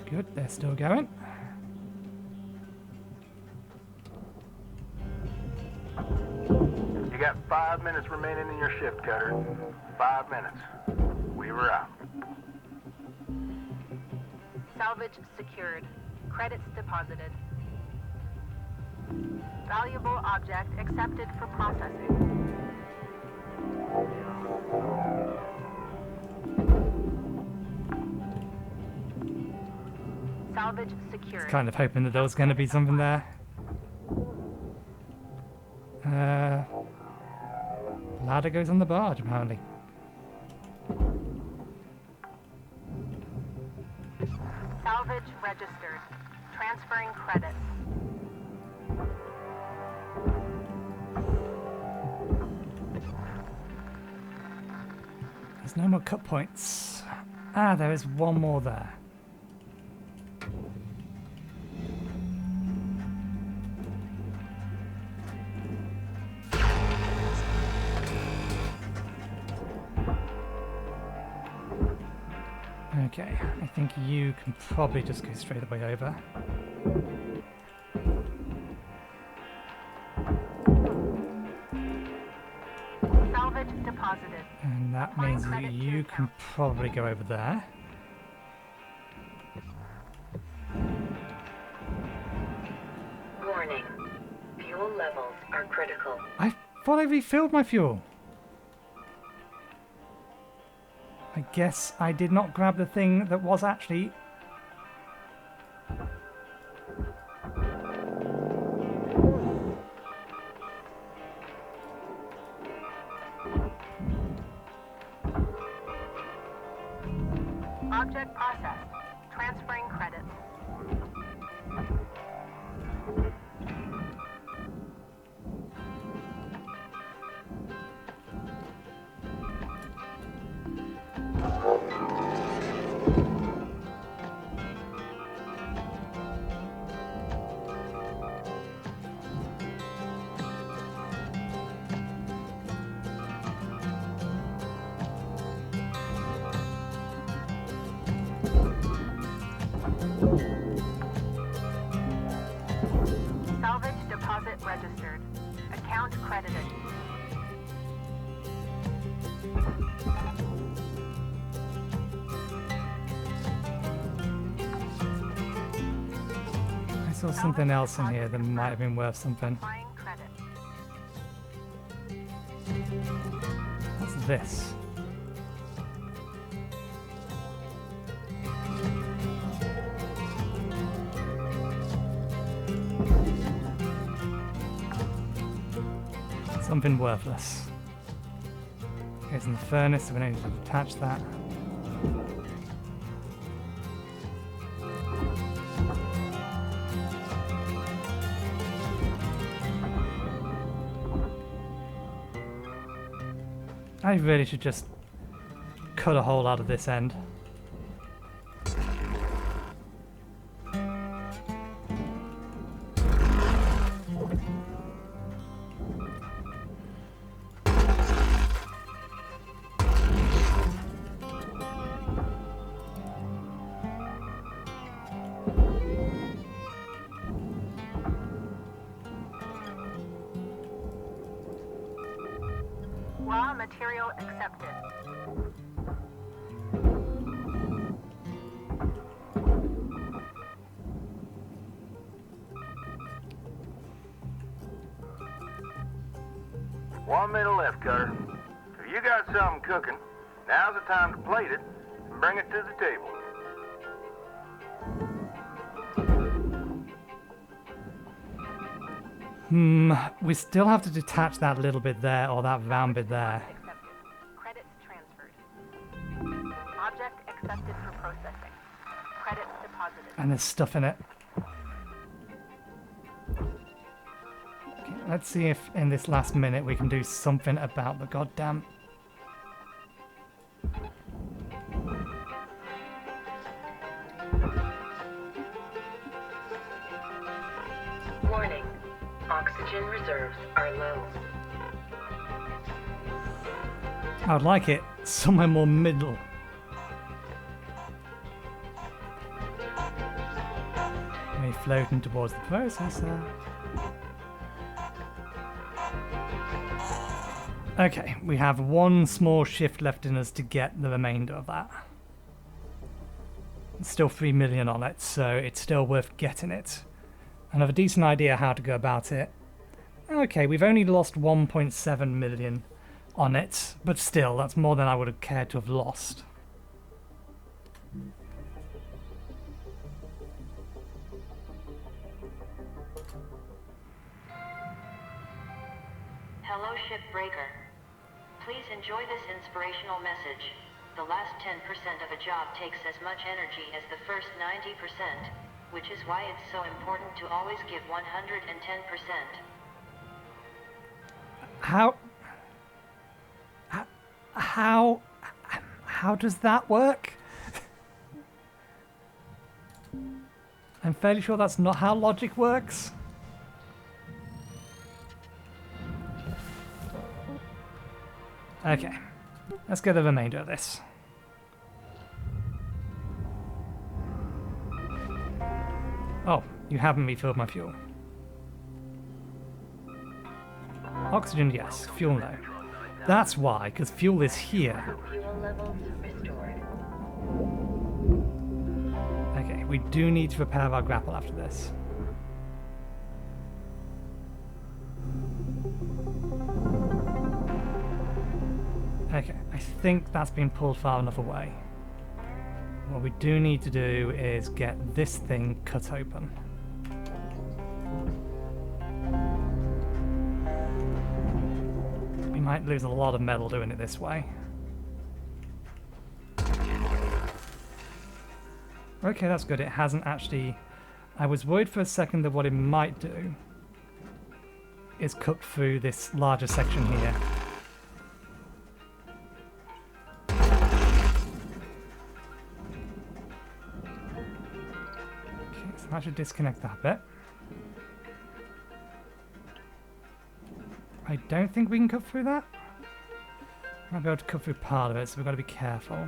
Good, they're still going. You got 5 minutes remaining in your shift, Cutter. 5 minutes. We were out. Salvage secured. Credits deposited. Valuable object accepted for processing. Salvage secured. Kind of hoping that there was going to be something there. Ladder goes on the barge, apparently. Salvage registered. Transferring credits. There's no more cut points. Ah, there is one more there. Okay, I think you can probably just go straight away over. Salvage deposited. And that means that you can probably go over there. Warning. Fuel levels are critical. I thought I refilled my fuel. I guess I did not grab the thing that was actually... Object processed. Transferring credits. Salvage deposit registered. Account credited. I saw something else in here that might have been worth something. Applying credit. What's this? Something worthless. Goes in the furnace, so we don't need to attach that. I really should just cut a hole out of this end. Raw material accepted. One minute left, Cutter. If you got something cooking, now's the time to plate it and bring it to the table. We still have to detach that little bit there, or that round bit there. Accepted. Credits transferred. Object accepted for processing. Credits deposited. And there's stuff in it. Okay, let's see if in this last minute we can do something about the goddamn... Warning. Oxygen reserves are low. I would like it somewhere more middle. We're floating towards the processor. Okay, we have one small shift left in us to get the remainder of that. It's still 3 million on it, so it's still worth getting it. And I have a decent idea how to go about it. Okay, we've only lost 1.7 million on it, but still, that's more than I would have cared to have lost. Hello, Shipbreaker. Please enjoy this inspirational message. The last 10% of a job takes as much energy as the first 90%, which is why it's so important to always give 110%. How does that work? I'm fairly sure that's not how logic works. Okay, let's get the remainder of this. Oh, you haven't refilled my fuel. Oxygen, yes. Fuel, no. That's why, because fuel is here. Fuel levels restored. Okay, we do need to repair our grapple after this. Okay, I think that's been pulled far enough away. What we do need to do is get this thing cut open. We might lose a lot of metal doing it this way. Okay, that's good. It hasn't actually... I was worried for a second that what it might do is cut through this larger section here. Okay, so I should disconnect that bit. I don't think we can cut through that. Might be able to cut through part of it, so we've got to be careful.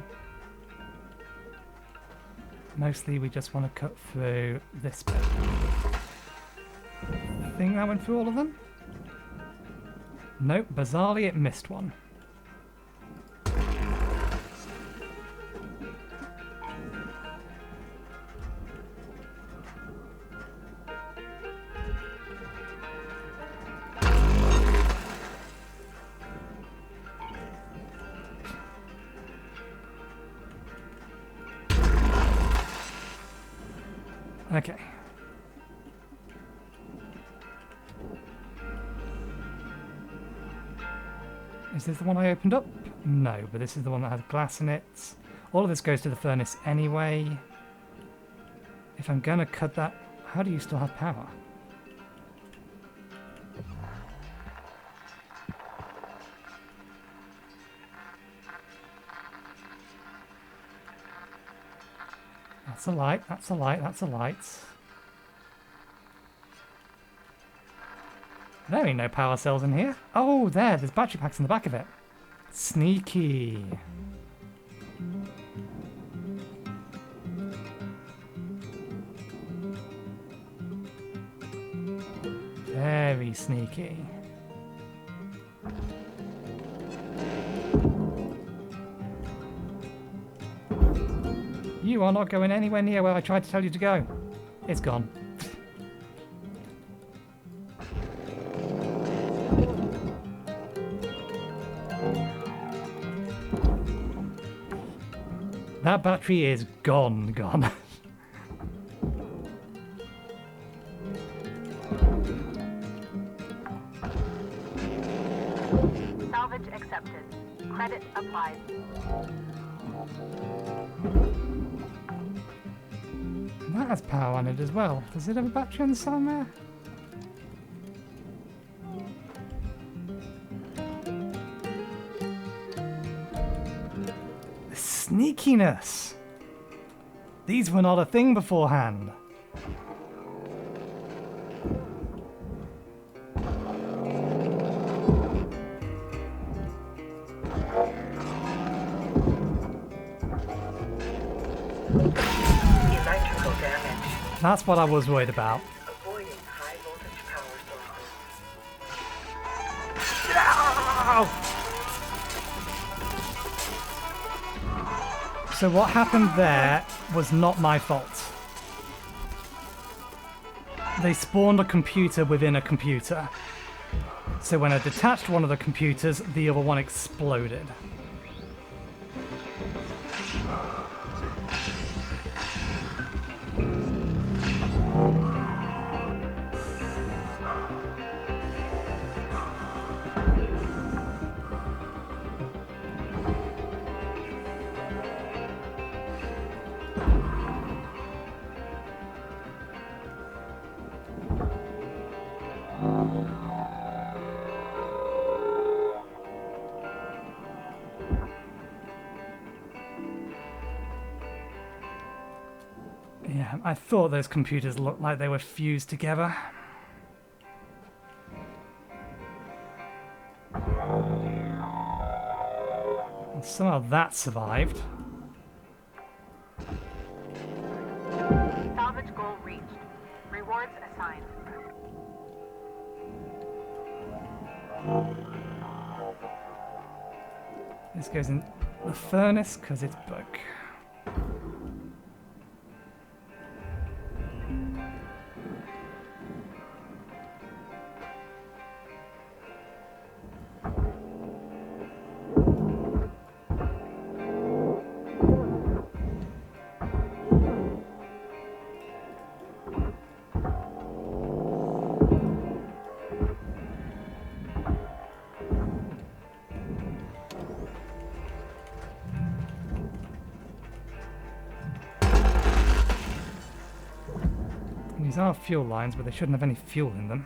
Mostly we just want to cut through this bit. I think that went through all of them? Nope, bizarrely it missed one. Okay. Is this the one I opened up? No, but this is the one that has glass in it. All of this goes to the furnace anyway. If I'm gonna cut that, how do you still have power? That's a light, that's a light, that's a light. There ain't no power cells in here. Oh, there's battery packs in the back of it. Sneaky. Very sneaky. You are not going anywhere near where I tried to tell you to go. It's gone. That battery is gone. Salvage accepted. Credit applied. That has power on it as well. Does it have a battery on the side there? The sneakiness! These were not a thing beforehand. Electrical damage. That's what I was worried about. Avoiding high voltage power sources. So what happened there was not my fault. They spawned a computer within a computer. So when I detached one of the computers, the other one exploded. Yeah, I thought those computers looked like they were fused together. And somehow that survived. Salvage goal reached. assigned. This goes in the furnace because it's broke. These are fuel lines, but they shouldn't have any fuel in them.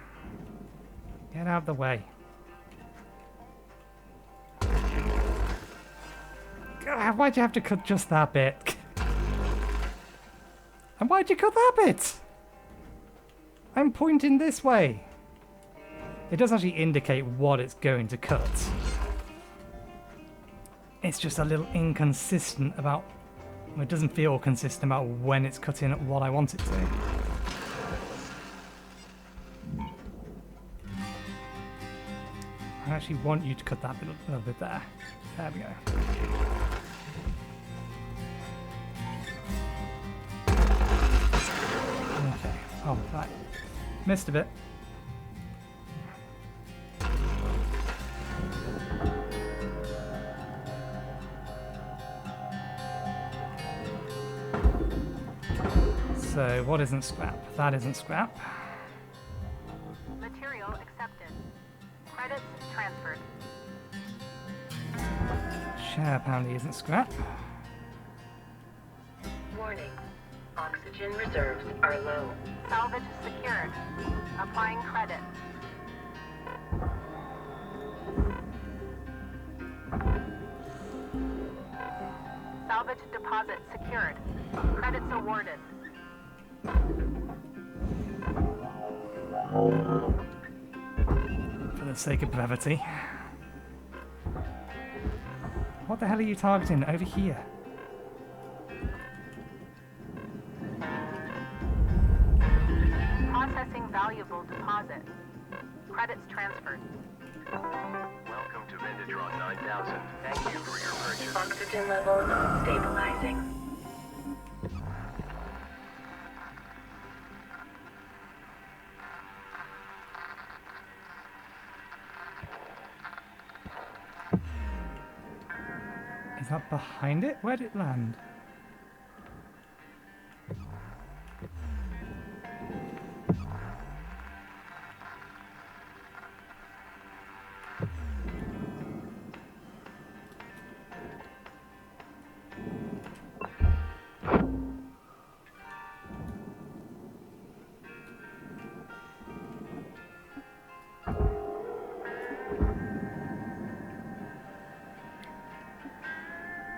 Get out of the way. God, why'd you have to cut just that bit? And why'd you cut that bit? I'm pointing this way. It does actually indicate what it's going to cut. It's just a little inconsistent about... Well, it doesn't feel consistent about when it's cutting at what I want it to. I actually want you to cut that little bit there. There we go. Okay. Oh, right. Missed a bit. So, what isn't scrap? That isn't scrap. Material accepted. Credits transferred. Share apparently isn't scrap. Warning. Oxygen reserves are low. Salvage secured. Applying credit. Salvage deposit secured. Credits awarded. For the sake of brevity. What the hell are you targeting over here? Processing valuable deposit. Credits transferred. Welcome to Vindatron 9000. Thank you for your purchase. Oxygen levels stabilizing. Is that behind it? Where did it land?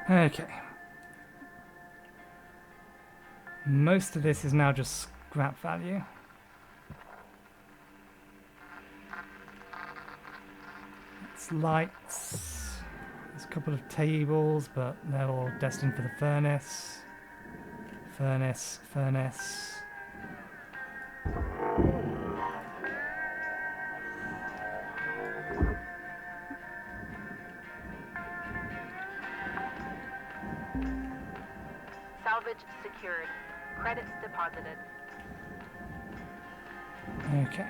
Okay. Most of this is now just scrap value. It's lights. There's a couple of tables, but they're all destined for the furnace. Furnace, furnace. Salvage secured. Credits deposited. Okay.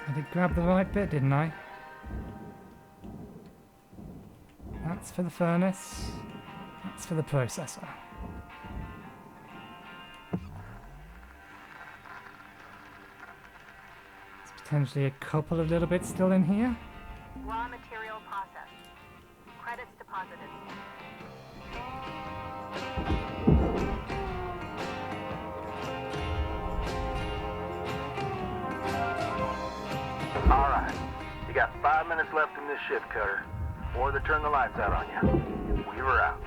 I did grab the right bit, didn't I? That's for the furnace. That's for the processor. There's potentially a couple of little bits still in here. Raw material processed. Credits deposited. All right. You got 5 minutes left in this shift, Cutter. before they turn the lights out on you. We were out.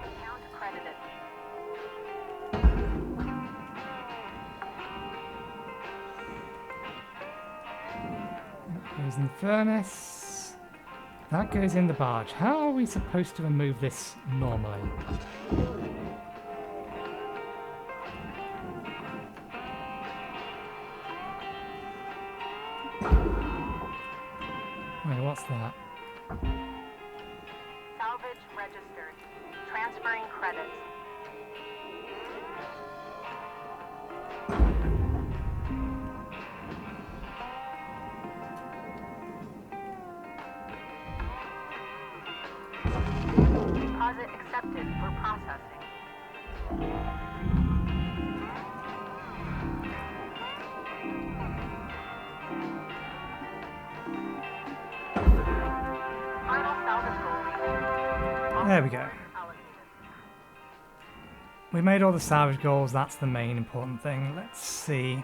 Account credited. That goes in the furnace. That goes in the barge. How are we supposed to remove this normally? Wait, what's that? Salvage registered. Transferring credits. Deposit accepted for processing. Final salvage goal reached. There we go. Allocated. We made all the salvage goals, that's the main important thing. Let's see.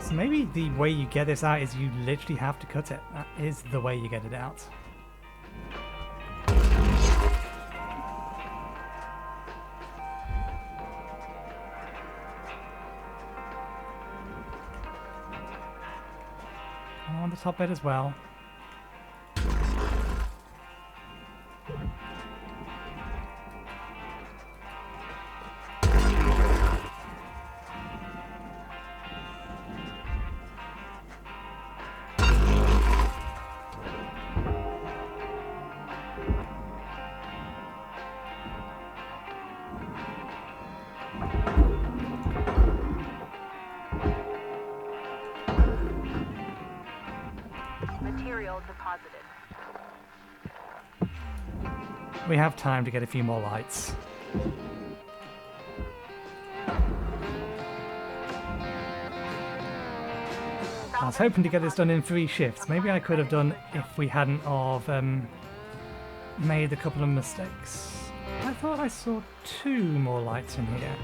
So maybe the way you get this out is you literally have to cut it. That is the way you get it out. On the top bit as well. Material deposited. We have time to get a few more lights. I was hoping to get this done in 3 shifts. Maybe I could have done if we hadn't of made a couple of mistakes. I thought I saw 2 more lights in here.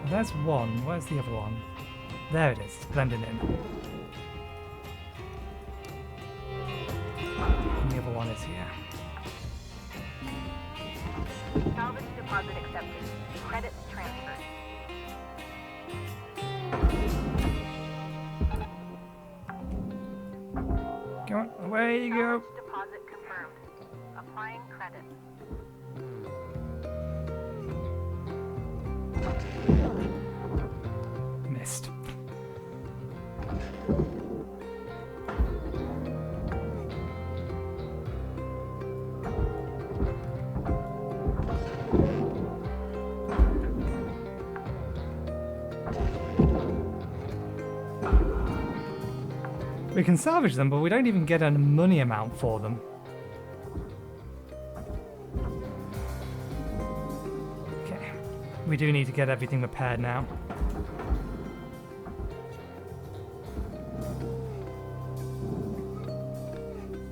There's one. Where's the other one? There it is. It's blending in. And the other one is here. Salvage deposit accepted. Credits transferred. Go on. Away you go. Salvage deposit confirmed. Applying credit. Missed. We can salvage them, but we don't even get a money amount for them. Okay. We do need to get everything repaired now.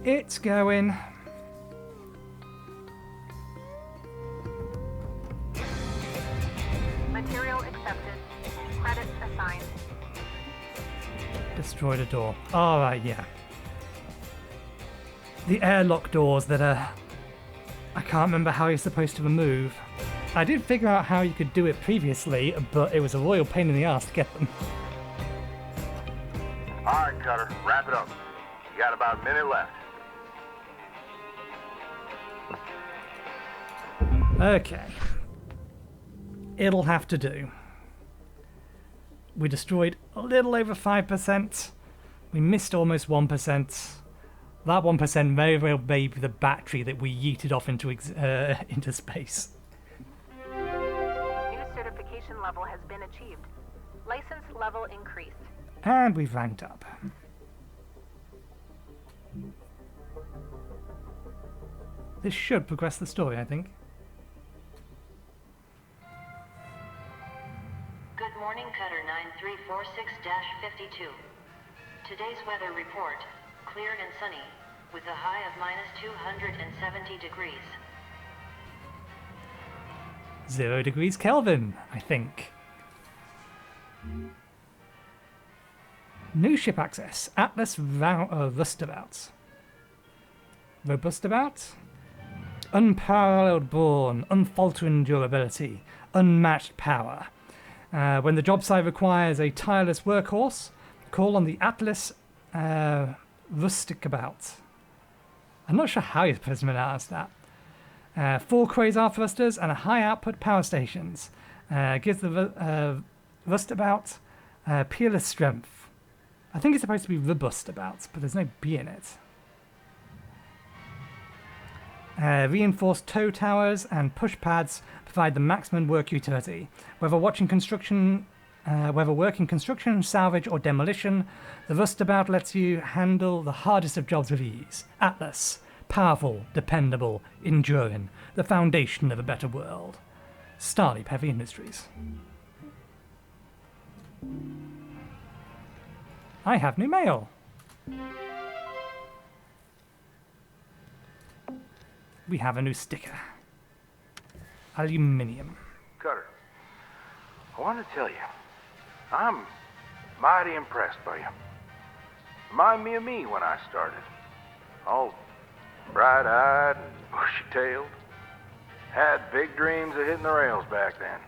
It's going. Material accepted. Credits assigned. Destroyed a door. Alright, yeah. The airlock doors that are... I can't remember how you're supposed to remove. I did figure out how you could do it previously, but it was a royal pain in the ass to get them. Alright, Cutter, wrap it up. You got about a minute left. Okay. It'll have to do. We destroyed a little over 5%. We missed almost 1%. That 1% may well be the battery that we yeeted off into space. New certification level has been achieved. License level increased. And we've ranked up. This should progress the story, I think. Good morning, Cutter 9346-52. Today's weather report, clear and sunny, with a high of -270 degrees. 0 degrees Kelvin, I think. New ship access, Atlas Rustabout. robust about. Unparalleled brawn, unfaltering durability, unmatched power. When the job site requires a tireless workhorse, call on the Atlas Rusticabout. I'm not sure how you're supposed to pronounce that. 4 Quasar thrusters and a high output power stations. Gives the Rustabout peerless strength. I think it's supposed to be Robustabout, but there's no B in it. Reinforced tow towers and push pads provide the maximum work utility. Whether working construction, salvage, or demolition, the Rustabout lets you handle the hardest of jobs with ease. Atlas, powerful, dependable, enduring, the foundation of a better world. Starleap Heavy Industries. I have new mail. We have a new sticker. Aluminium. Cutter, I want to tell you, I'm mighty impressed by you. Remind me of me when I started. All bright-eyed and bushy-tailed. Had big dreams of hitting the rails back then.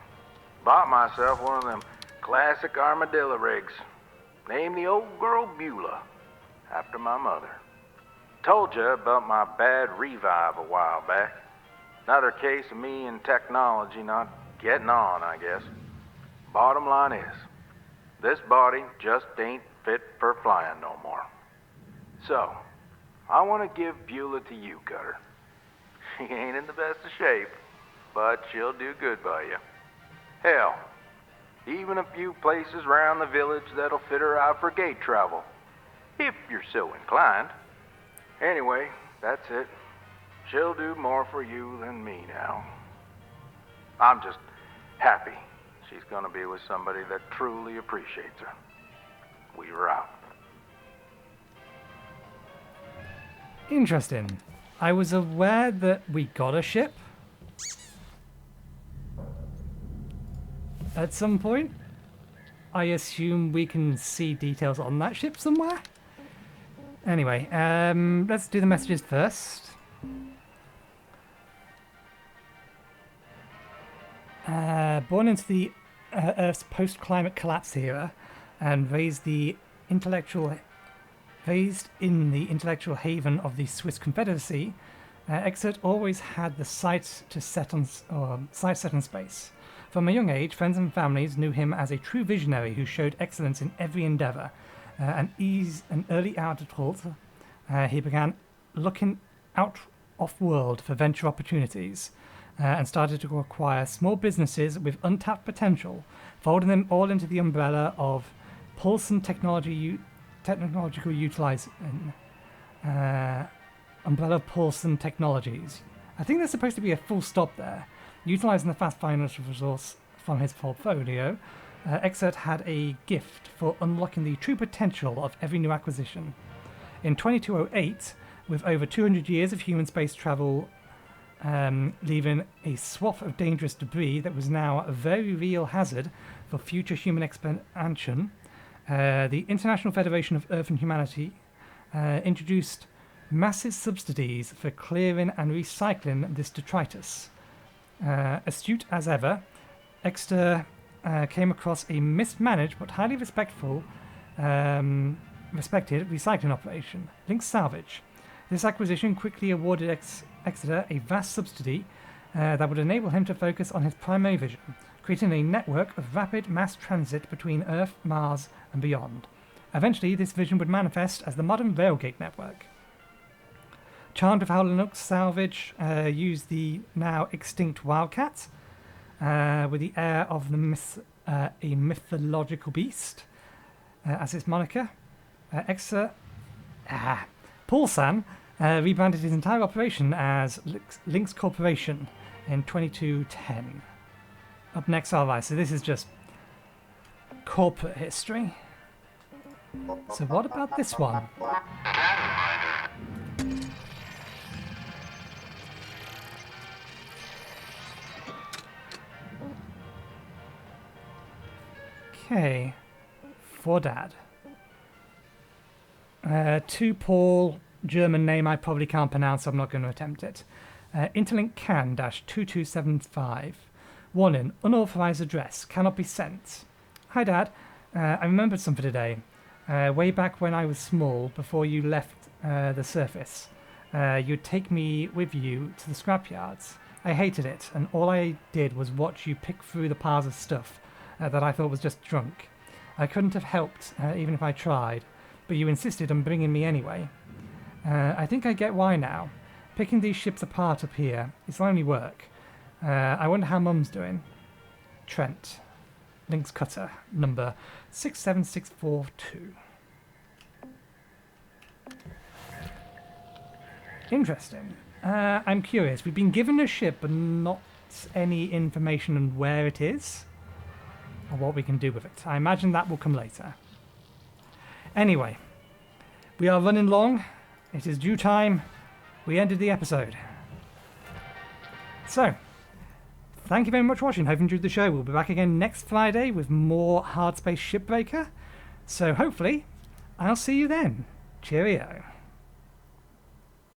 Bought myself one of them classic armadillo rigs. Named the old girl Beulah, after my mother. Told you about my bad revive a while back. Another case of me and technology not getting on, I guess. Bottom line is, this body just ain't fit for flying no more. So, I want to give Beulah to you, Cutter. She ain't in the best of shape, but she'll do good by you. Hell, even a few places around the village that'll fit her out for gate travel, if you're so inclined. Anyway, that's it. She'll do more for you than me now. I'm just happy she's gonna be with somebody that truly appreciates her. We were out. Interesting. I was aware that we got a ship at some point. I assume we can see details on that ship somewhere. Anyway, let's do the messages first. Born into the Earth's post-climate collapse era and raised in the intellectual haven of the Swiss Confederacy, Exert always had the sight set on space. From a young age, friends and families knew him as a true visionary who showed excellence in every endeavour. An early adult, he began looking out off-world for venture opportunities and started to acquire small businesses with untapped potential, folding them all into the umbrella of Paulson Technological Utilization. Umbrella of Paulson Technologies. I think there's supposed to be a full stop there. Utilizing the fast financial resource from his portfolio, Exert had a gift for unlocking the true potential of every new acquisition. In 2208, with over 200 years of human space travel leaving a swath of dangerous debris that was now a very real hazard for future human expansion, the International Federation of Earth and Humanity introduced massive subsidies for clearing and recycling this detritus. Astute as ever, Exeter came across a mismanaged but highly respected recycling operation, Link Salvage. This acquisition quickly awarded Exeter a vast subsidy that would enable him to focus on his primary vision, creating a network of rapid mass transit between Earth, Mars, and beyond. Eventually, this vision would manifest as the modern railgate network. Charmed with how Linux Salvage used the now extinct Wildcat, with the air of a mythological beast as its moniker, Paulson rebranded his entire operation as Lynx Corporation in 2210. Up next, alright, so this is just corporate history. So what about this one? Okay, for Dad. To Paul German name I probably can't pronounce, so I'm not going to attempt it. Interlink CAN-2275. Warning, unauthorized address, cannot be sent. Hi Dad, I remembered something today. Way back when I was small, before you left the surface, you'd take me with you to the scrapyards. I hated it, and all I did was watch you pick through the piles of stuff that I thought was just junk. I couldn't have helped, even if I tried, but you insisted on bringing me anyway. I think I get why now. Picking these ships apart up here is lonely work. I wonder how Mum's doing. Trent. Link's Cutter, number 67642. Interesting. I'm curious. We've been given a ship, but not any information on where it is or what we can do with it. I imagine that will come later. Anyway, we are running long. It is due time. We ended the episode. So, thank you very much for watching. Hope you enjoyed the show. We'll be back again next Friday with more Hardspace Shipbreaker. So hopefully, I'll see you then. Cheerio.